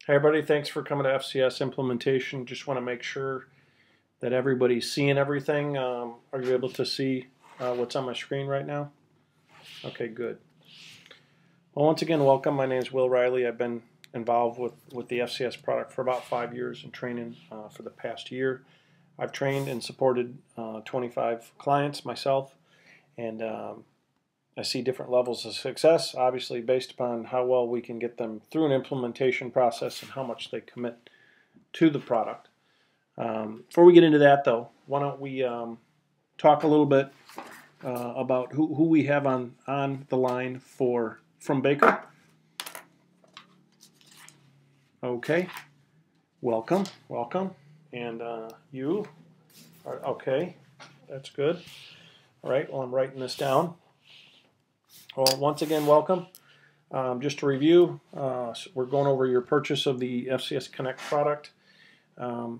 Hey everybody, thanks for coming to FCS implementation. Just want to make sure that everybody's seeing everything. Are you able to see what's on my screen right now? Okay, good. Well, once again, welcome. My name is Will Riley. I've been involved with the FCS product for about 5 years and training for the past year. I've trained and supported 25 clients myself, and I see different levels of success, obviously based upon how well we can get them through an implementation process and how much they commit to the product. Before we get into that, though, why don't we talk a little bit about who we have on the line from Baker. Okay, welcome, and you are okay. That's good. All right. Well, I'm writing this down. Well, once again, welcome. Just to review, we're going over your purchase of the FCS Connect product.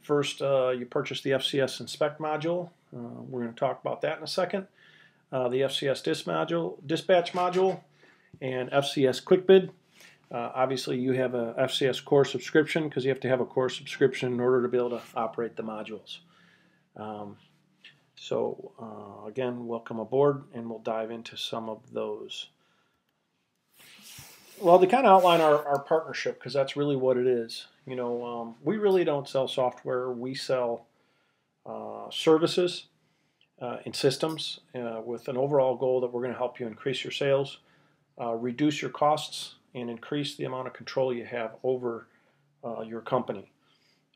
First, you purchased the FCS Inspect module. We're going to talk about that in a second. The FCS Dispatch module, and FCS Quick Bid. Obviously, you have a FCS Core subscription because you have to have a Core subscription in order to be able to operate the modules. Again, welcome aboard, and we'll dive into some of those. Well, to kind of outline our partnership, because that's really what it is. You know, we really don't sell software. We sell services and systems with an overall goal that we're going to help you increase your sales, reduce your costs, and increase the amount of control you have over your company.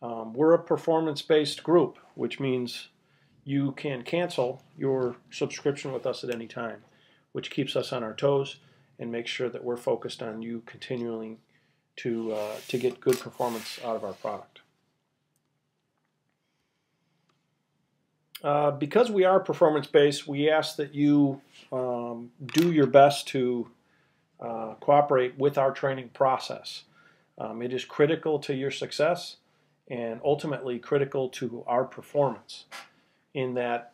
We're a performance-based group, which means you can cancel your subscription with us at any time, which keeps us on our toes and makes sure that we're focused on you continuing to get good performance out of our product. Because we are performance-based, we ask that you do your best to cooperate with our training process. It is critical to your success and ultimately critical to our performance, in that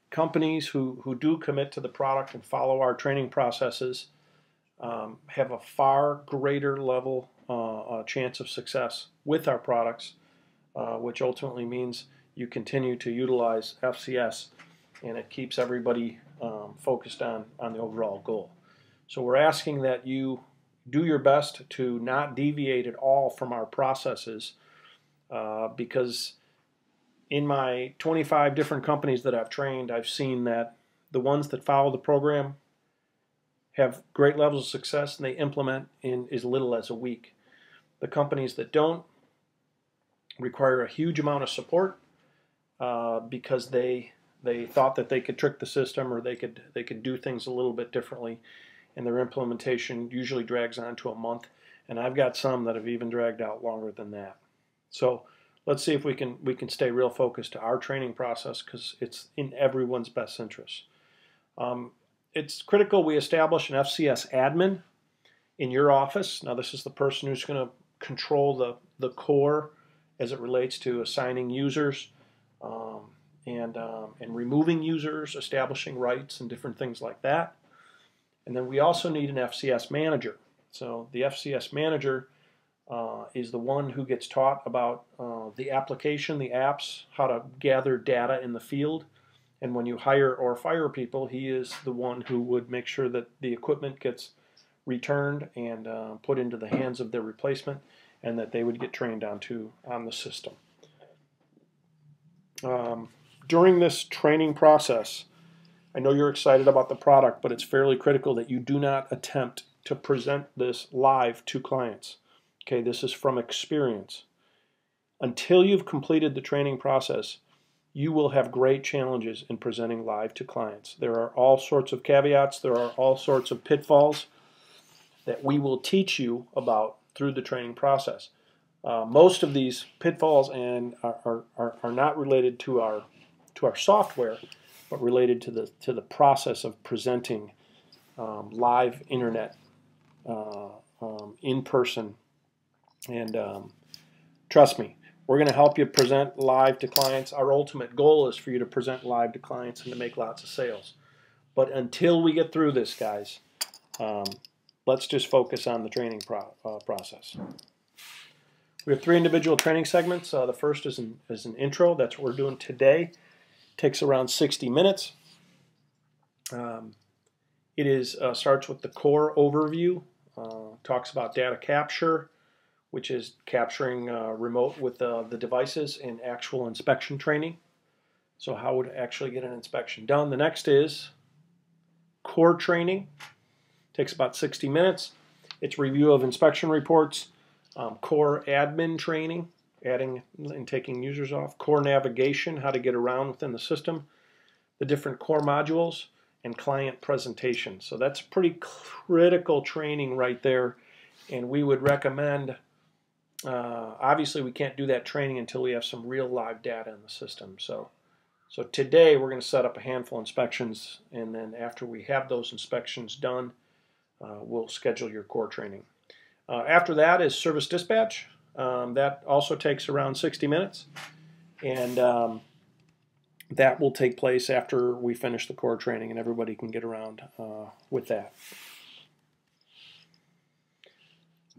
companies who do commit to the product and follow our training processes have a far greater level chance of success with our products, which ultimately means you continue to utilize FCS, and it keeps everybody focused on the overall goal. So we're asking that you do your best to not deviate at all from our processes, because in my 25 different companies that I've trained, I've seen that the ones that follow the program have great levels of success and they implement in as little as a week. The companies that don't require a huge amount of support because they thought that they could trick the system, or they could do things a little bit differently, and their implementation usually drags on to a month, and I've got some that have even dragged out longer than that. So let's see if we can stay real focused to our training process, because it's in everyone's best interest. It's critical we establish an FCS admin in your office. Now, this is the person who's going to control the core as it relates to assigning users and removing users, establishing rights, and different things like that. And then we also need an FCS manager. So the FCS manager is the one who gets taught about the application, the apps, how to gather data in the field. And when you hire or fire people, he is the one who would make sure that the equipment gets returned and put into the hands of their replacement, and that they would get trained on the system. During this training process, I know you're excited about the product, but it's fairly critical that you do not attempt to present this live to clients. Okay, this is from experience. Until you've completed the training process, you will have great challenges in presenting live to clients. There are all sorts of caveats, there are all sorts of pitfalls that we will teach you about through the training process. Most of these pitfalls are not related to our software, but related to the process of presenting live internet in person. And trust me, we're going to help you present live to clients. Our ultimate goal is for you to present live to clients and to make lots of sales. But until we get through this, guys, let's just focus on the training process. We have 3 individual training segments. The first is an intro. That's what we're doing today. It takes around 60 minutes. It starts with the core overview. Talks about data capture, which is capturing remote with the devices in actual inspection training. So how would actually get an inspection done. The next is core training. Takes about 60 minutes. It's review of inspection reports, core admin training, adding and taking users off, core navigation, how to get around within the system, the different core modules, and client presentation. So that's pretty critical training right there, and we would recommend, obviously we can't do that training until we have some real live data in the system. So today we're going to set up a handful of inspections, and then after we have those inspections done, we'll schedule your core training. After that is service dispatch. That also takes around 60 minutes, and that will take place after we finish the core training, and everybody can get around with that.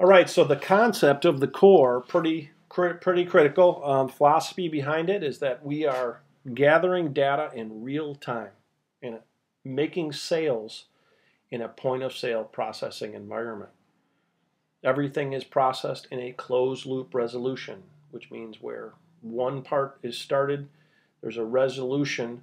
All right, so the concept of the core, pretty critical. Philosophy behind it is that we are gathering data in real time and making sales in a point-of-sale processing environment. Everything is processed in a closed-loop resolution, which means where one part is started, there's a resolution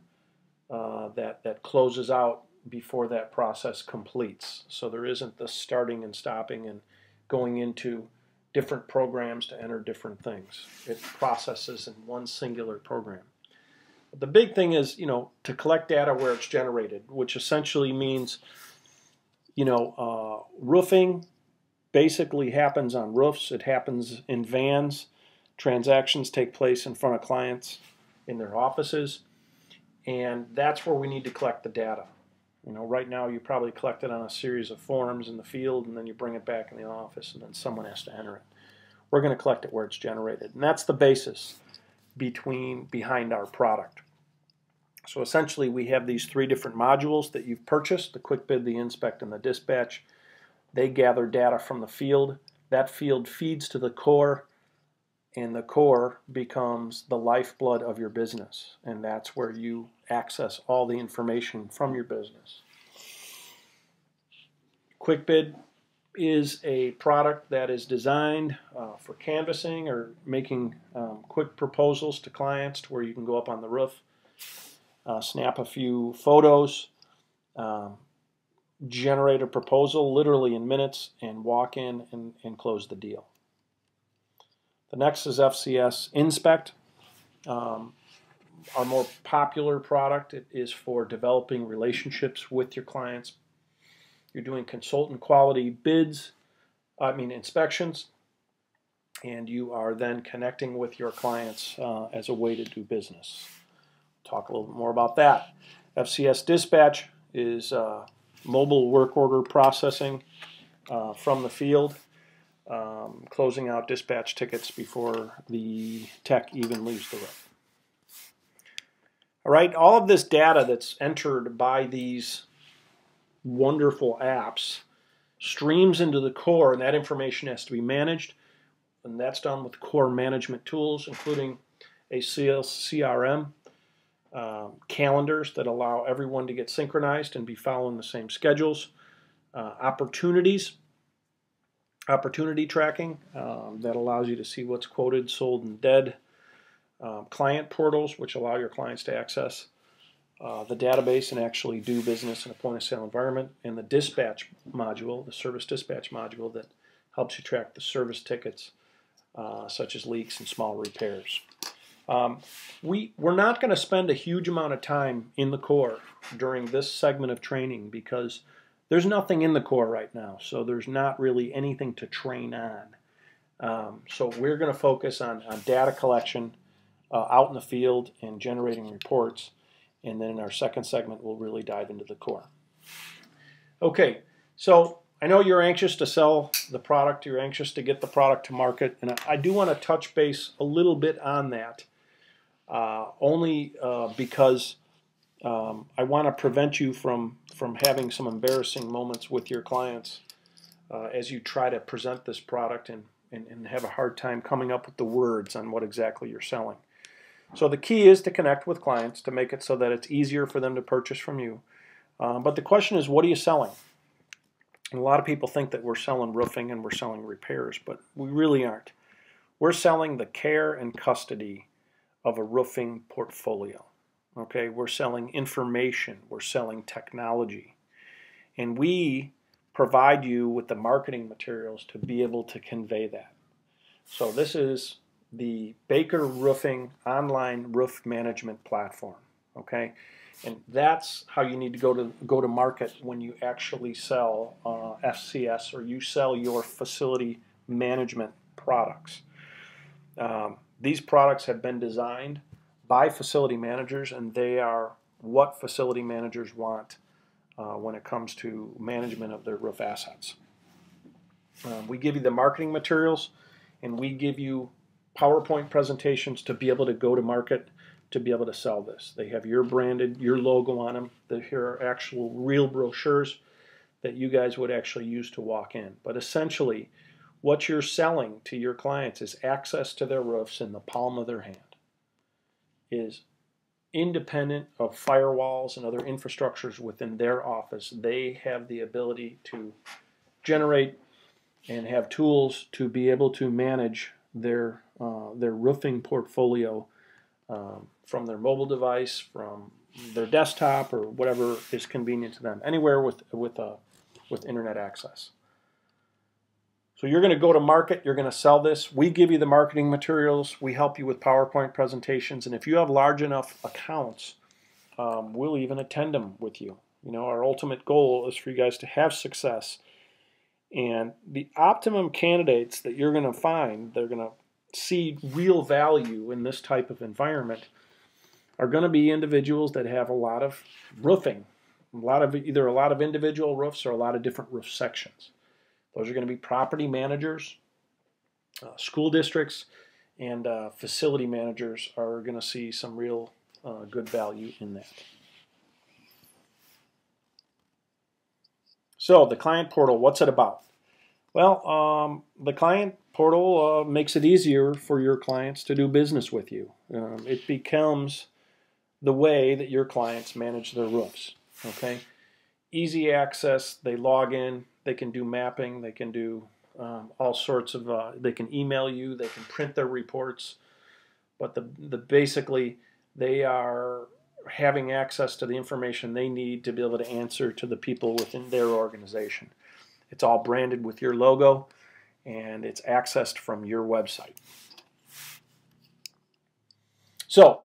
that closes out before that process completes. So there isn't the starting and stopping and going into different programs to enter different things. It processes in one singular program. But the big thing is, to collect data where it's generated, which essentially means, roofing basically happens on roofs. It happens in vans. Transactions take place in front of clients in their offices, and that's where we need to collect the data. Right now you probably collect it on a series of forms in the field, and then you bring it back in the office, and then someone has to enter it. We're going to collect it where it's generated, and that's the basis behind our product. So essentially we have these 3 different modules that you've purchased: the quick bid, the inspect, and the dispatch. They gather data from the field. That field feeds to the core, and the core becomes the lifeblood of your business, and that's where you access all the information from your business. QuickBid is a product that is designed for canvassing or making quick proposals to clients, to where you can go up on the roof, snap a few photos, generate a proposal literally in minutes, and walk in and close the deal. The next is FCS Inspect. Our more popular product. It is for developing relationships with your clients. You're doing consultant quality inspections, and you are then connecting with your clients as a way to do business. Talk a little bit more about that. FCS Dispatch is mobile work order processing from the field, closing out dispatch tickets before the tech even leaves the roof. All right, all of this data that's entered by these wonderful apps streams into the core, and that information has to be managed, and that's done with core management tools, including a sales CRM, calendars that allow everyone to get synchronized and be following the same schedules, opportunity tracking that allows you to see what's quoted, sold, and dead, client portals, which allow your clients to access the database and actually do business in a point-of-sale environment, and the dispatch module, the service dispatch module, that helps you track the service tickets, such as leaks and small repairs. We're not going to spend a huge amount of time in the core during this segment of training because there's nothing in the core right now, so there's not really anything to train on. So we're going to focus on data collection out in the field and generating reports, and then in our second segment we'll really dive into the core. Okay, so I know you're anxious to sell the product, you're anxious to get the product to market, and I do want to touch base a little bit on that, only because I want to prevent you from having some embarrassing moments with your clients as you try to present this product and have a hard time coming up with the words on what exactly you're selling. So the key is to connect with clients to make it so that it's easier for them to purchase from you. But the question is, what are you selling? And a lot of people think that we're selling roofing and we're selling repairs, but we really aren't. We're selling the care and custody of a roofing portfolio. Okay, we're selling information, we're selling technology, and we provide you with the marketing materials to be able to convey that. So this is the Baker Roofing online roof management platform. Okay, and that's how you need to go to market when you actually sell FCS, or you sell your facility management products. These products have been designed by facility managers, and they are what facility managers want when it comes to management of their roof assets. We give you the marketing materials, and we give you PowerPoint presentations to be able to go to market, to be able to sell this. They have your branded, your logo on them. Here are actual real brochures that you guys would actually use to walk in. But essentially, what you're selling to your clients is access to their roofs in the palm of their hand. Is independent of firewalls and other infrastructures within their office. They have the ability to generate and have tools to be able to manage their roofing portfolio from their mobile device, from their desktop, or whatever is convenient to them, anywhere with internet access. So you're going to go to market, you're going to sell this. We give you the marketing materials, we help you with PowerPoint presentations, and if you have large enough accounts, we'll even attend them with you. You know, our ultimate goal is for you guys to have success. And the optimum candidates that you're going to find, they're going to see real value in this type of environment, are going to be individuals that have a lot of roofing, either a lot of individual roofs or a lot of different roof sections. Those are going to be property managers, school districts, and facility managers are going to see some real good value in that. So the client portal, what's it about? Well, the client portal makes it easier for your clients to do business with you. It becomes the way that your clients manage their roofs. Okay, easy access. They log in. They can do mapping. They can do all sorts of. They can email you. They can print their reports. But basically they are having access to the information they need to be able to answer to the people within their organization. It's all branded with your logo, and it's accessed from your website. So